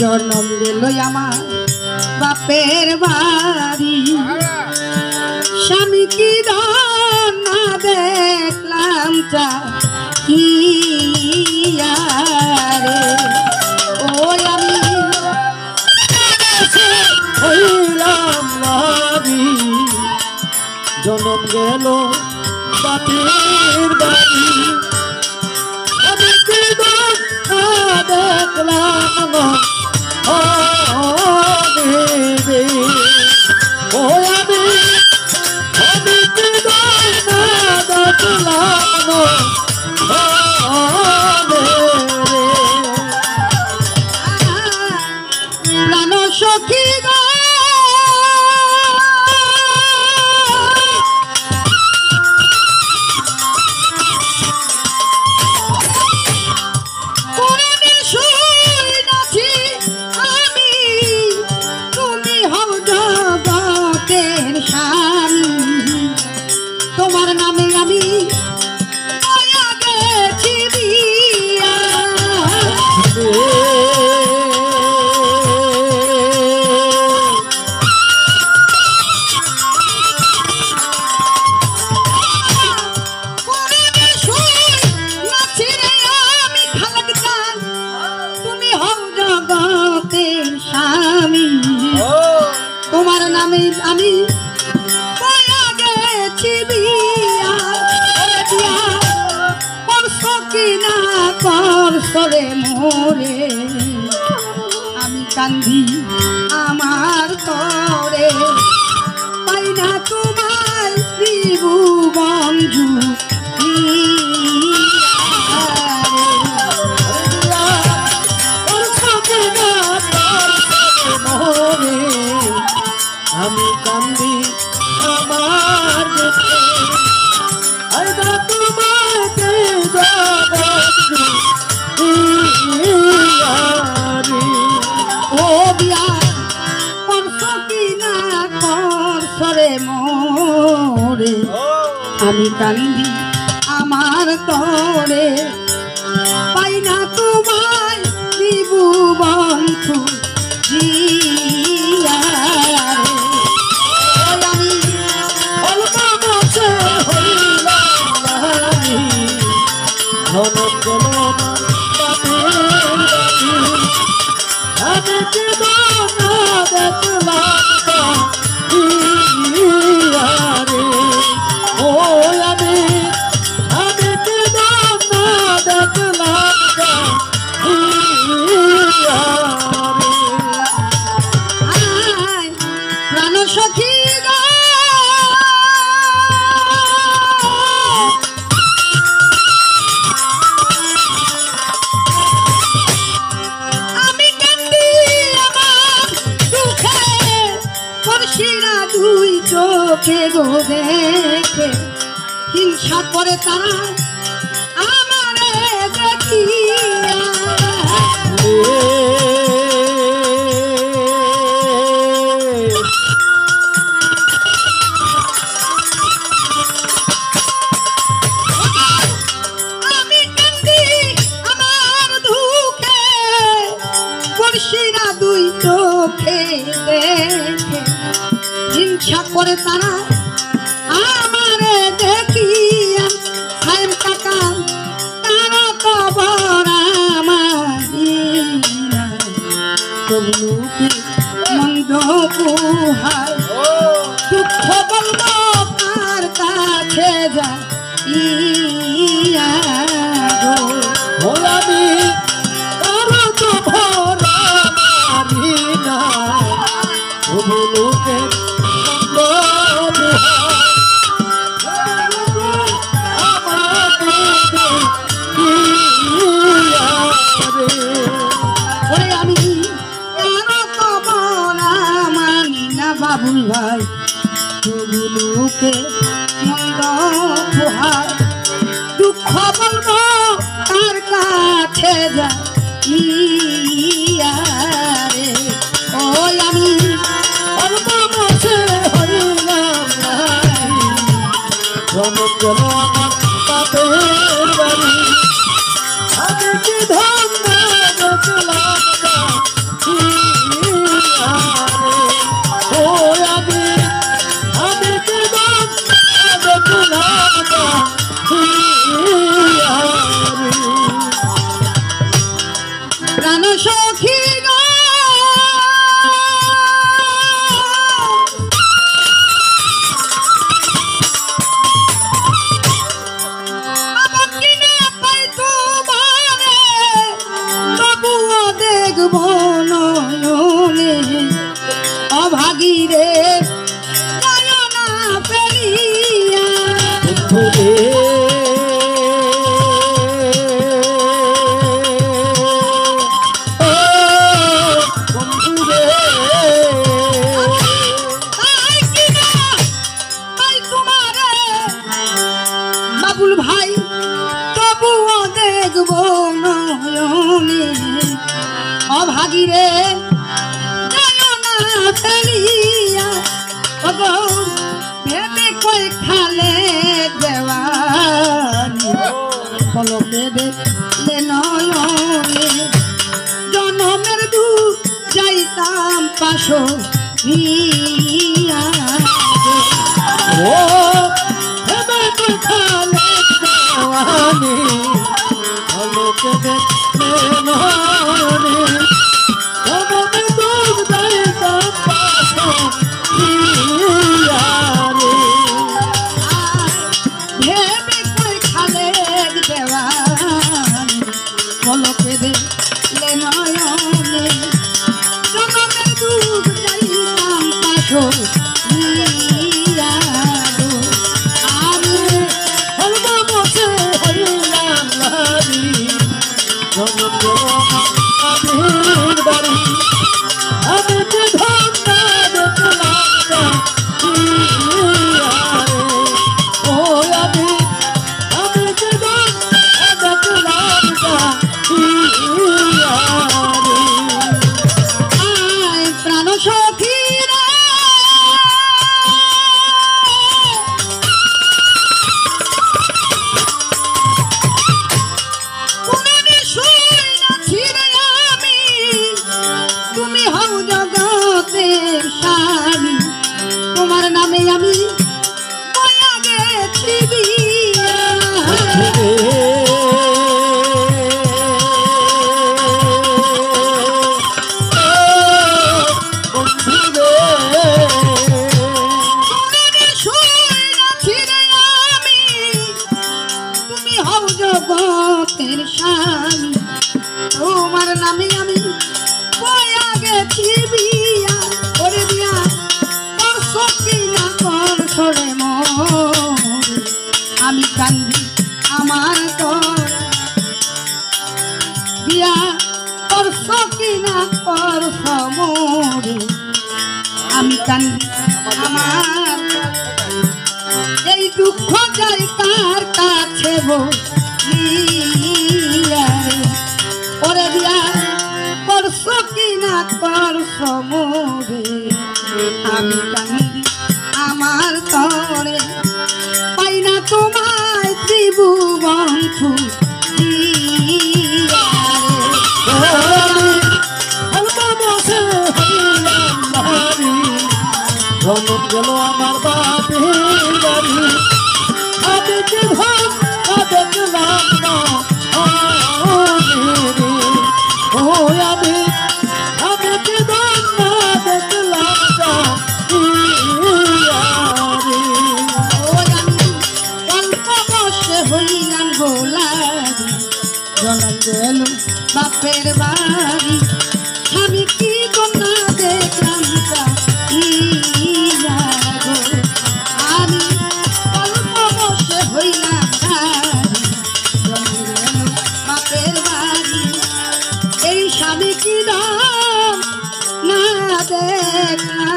জনম গেল আমার বাপের বাড়ি, স্বামী কি না দেখলাম চা রে। ও আমি হইলাম নারী, জনম গেল বাপের বাড়ি, আমি কি না দেখলাম ও দেবে। ও আমি কি না দেখলাম প্রাণ সখী গো তোমার নামে আমি মায়া গেছি দিয়া, আমি খালাক চান তুমি হও জগতের স্বামী, তোমার নামে আমি করসরে মোরে, আমি কান্দি আমার তরে, পাই না তোমার ত্রিভুবন্ধু আমি কান্দি আমার ও বিয়া করছ কি না করসরে মোরে, আমি কান্দি আমার তরে, পাই না তোমায় ত্রিভুবন্ধু জিয়া রে। আমি অল্প বছর হইলাম নারী, জনম গেল বাপের বাড়ি, আমি কি না দেখলাম রে। ও আমি কি না দেখলাম প্রাণ সখী দুই চোখে গো দেখে হিংসা করে তারা আমারে দেখিয়া, আমি কান্দি আমার দুঃখে বর্ষিরা দুই চোখে দেখে হিংসা করে তারা আমারে দেখিয়া, সাইম কাকা তারা কবর আমার তবলুকে মন্দ পুহায়, দুঃখ বলব কার কাছে যা আমি কারো তো ভরা মারি না, তবলুকে বাবুল ভাই তবুলুকে মন্দ পোহার, দুঃখ বলব তার কাছে যা রে। ও আমি অল্প বছর হইলাম নারী, জনম গেল আমার বাপের বাড়ি, আমি কি ধন্য দেখলাম প্রাণ সখী গো আপন কিনে পাই তোমারে তবুও দেখব নয়নে অভাগী রে যায় না ফেরিয়া বাবুল ভাই তবুও দেখব নয়নে অভাগী রে যায় না ফেলিয়া ওগো ভেবে কই খালে দেওয়ানি পলকে দেখলে নয়নে জনমের দু যাইতাম পাশো নিয়া ও ভেবে কই খালে দেওয়ানি পলকে দেখলে নয়নে জনমের দু যাইতাম পাশো নিয়া রে ভেবে কই খালে দেওয়ানি পলকে দেখলে নয়নে জনমের দুধ যাইতাম পাশো নিয়া গো আমি হলব বসে হইলাম লারি জনম আমির বাড়ি আমি যে ধন্যা দেখলাম না ও আমি যে ধন্যা দেখলাম না আয় প্রাণ সখী রে কোনদিন শুই নাছি রে আমি তুমি হও জগতের স্বামী তোমার নামে আমি বয়া গেছি বিয়া জগতের স্বামী তোমার নামে আমি বয়া গেছি বিয়া করে দিয়া করছো কিনা করছো রে মরে আমি কান্দি আমার তোর বিয়া করছো কিনা করছো মরে আমি কান্দি আমার এই দুঃখ যাই তার কাছে বলিয়া ওরে বিয়া করছো কিনা করছো মোরে আমি কান্দি আমার তরে পাই না তোমায় ত্রিভুবন খুঁজিয়া ধনক গেল আমার বাপের বাড়ি আমি যে ধন দেখলাম না ও আমি যে ধন দেখলাম না অল্প বসে হইলাম গোলারি জনম গেল বাপের বাড়ি আমি কি কন্যা দেখলাম আমি অল্প বসে হইলাম বাপের বাড়ি এই স্বামী কি দাম না দেখলাম